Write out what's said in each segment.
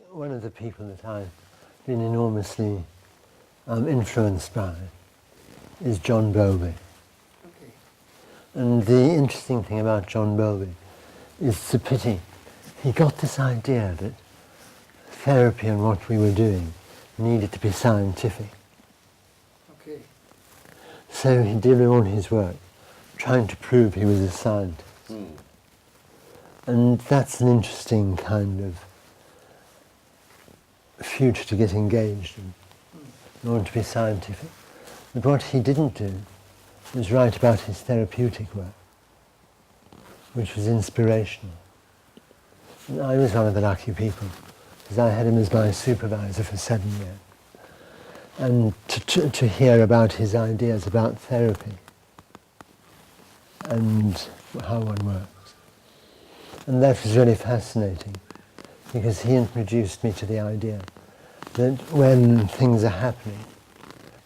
One of the people that I've been enormously influenced by is John Bowlby. Okay. And the interesting thing about John Bowlby is it's a pity. He got this idea that therapy and what we were doing needed to be scientific. Okay. So he did all his work trying to prove he was a scientist. And that's an interesting kind of future to get engaged in order to be scientific. But what he didn't do was write about his therapeutic work, which was inspirational. And I was one of the lucky people, because I had him as my supervisor for 7 years. And to hear about his ideas about therapy and how one works. And that was really fascinating, because he introduced me to the idea that when things are happening,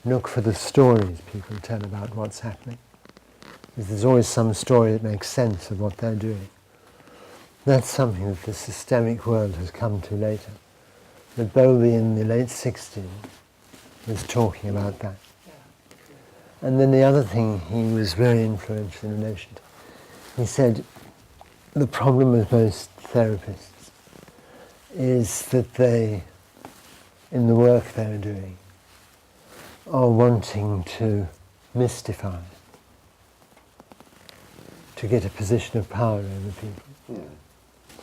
look for the stories people tell about what's happening. Because there's always some story that makes sense of what they're doing. That's something that the systemic world has come to later. But Bowlby in the late 60s was talking about that. And then the other thing he was very influential in relation to, he said, the problem with most therapists is that they, in the work they're doing, are wanting to mystify, to get a position of power over people. Yeah.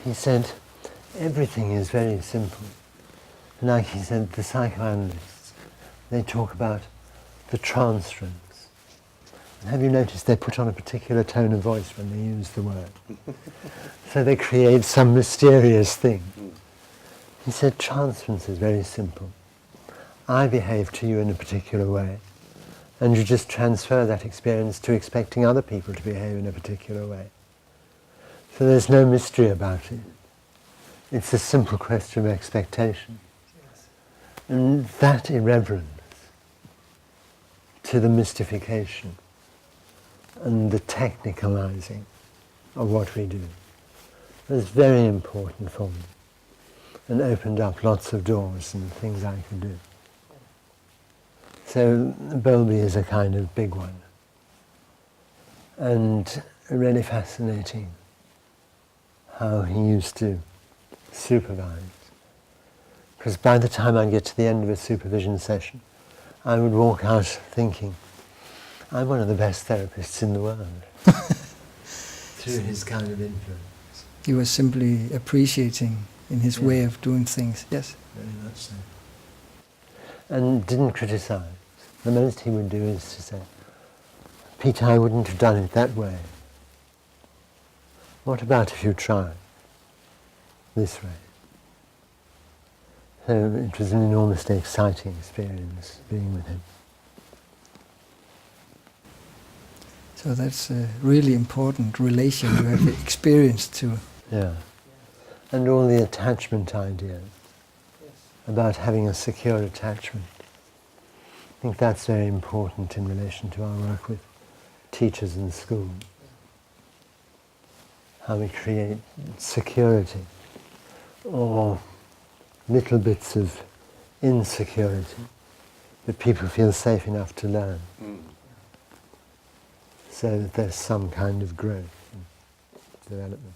He said, everything is very simple. Like he said, the psychoanalysts, they talk about the transference. And have you noticed they put on a particular tone of voice when they use the word? So they create some mysterious thing. He said, transference is very simple. I behave to you in a particular way, and you just transfer that experience to expecting other people to behave in a particular way. So there's no mystery about it. It's a simple question of expectation. Yes. And that irreverence to the mystification and the technicalizing of what we do was very important for me, and opened up lots of doors and things I could do. So Bowlby is a kind of big one, and really fascinating how he used to supervise. Because by the time I get to the end of a supervision session, I would walk out thinking, I'm one of the best therapists in the world. Through his kind of influence. He was simply appreciating in his way of doing things, yes? Very much so. And didn't criticize. The most he would do is to say, Peter, I wouldn't have done it that way. What about if you try this way? So it was an enormously exciting experience being with him. So that's a really important relation you have experienced too. Yeah. And all the attachment ideas, about having a secure attachment. I think that's very important in relation to our work with teachers in school. How we create security, or little bits of insecurity that people feel safe enough to learn. So that there's some kind of growth and development.